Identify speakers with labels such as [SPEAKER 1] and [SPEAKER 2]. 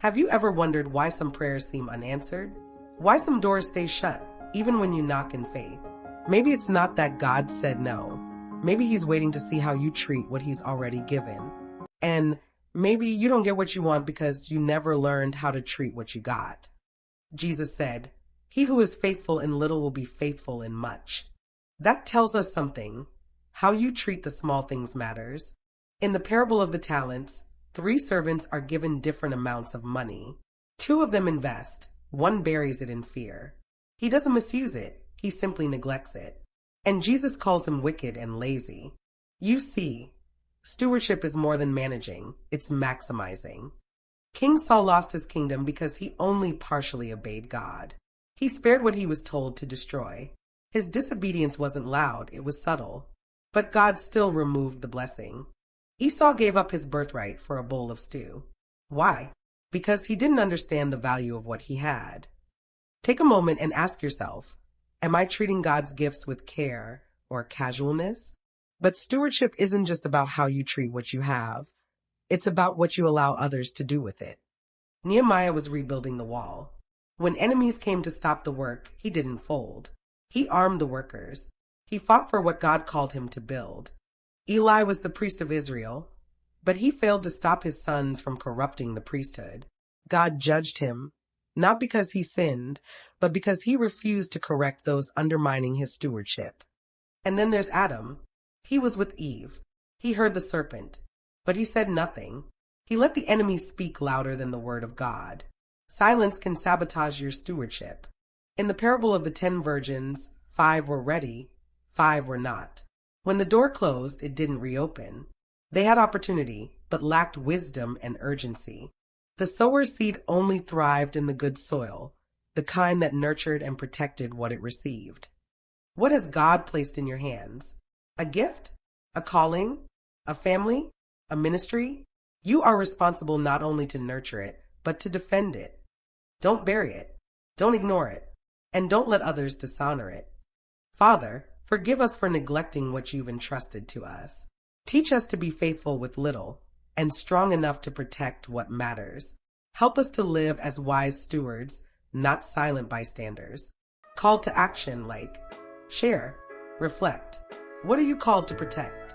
[SPEAKER 1] Have you ever wondered why some prayers seem unanswered? Why some doors stay shut, even when you knock in faith? Maybe it's not that God said no. Maybe he's waiting to see how you treat what he's already given. And maybe you don't get what you want because you never learned how to treat what you got. Jesus said, "He who is faithful in little will be faithful in much." That tells us something. How you treat the small things matters. In the parable of the talents, 3 servants are given different amounts of money. 2 of them invest. 1 buries it in fear. He doesn't misuse it. He simply neglects it. And Jesus calls him wicked and lazy. You see, stewardship is more than managing. It's maximizing. King Saul lost his kingdom because he only partially obeyed God. He spared what he was told to destroy. His disobedience wasn't loud, it was subtle. But God still removed the blessing. Esau gave up his birthright for a bowl of stew. Why? Because he didn't understand the value of what he had. Take a moment and ask yourself, am I treating God's gifts with care or casualness? But stewardship isn't just about how you treat what you have. It's about what you allow others to do with it. Nehemiah was rebuilding the wall. When enemies came to stop the work, he didn't fold. He armed the workers. He fought for what God called him to build. Eli was the priest of Israel, but he failed to stop his sons from corrupting the priesthood. God judged him, not because he sinned, but because he refused to correct those undermining his stewardship. And then there's Adam. He was with Eve. He heard the serpent, but he said nothing. He let the enemy speak louder than the word of God. Silence can sabotage your stewardship. In the parable of the 10 virgins, 5 were ready, 5 were not. When the door closed, it didn't reopen. They had opportunity, but lacked wisdom and urgency. The sower's seed only thrived in the good soil, the kind that nurtured and protected what it received. What has God placed in your hands? A gift? A calling? A family? A ministry? You are responsible not only to nurture it, but to defend it. Don't bury it. Don't ignore it. And don't let others dishonor it. Father, forgive us for neglecting what you've entrusted to us. Teach us to be faithful with little and strong enough to protect what matters. Help us to live as wise stewards, not silent bystanders. Called to action like share, reflect. What are you called to protect?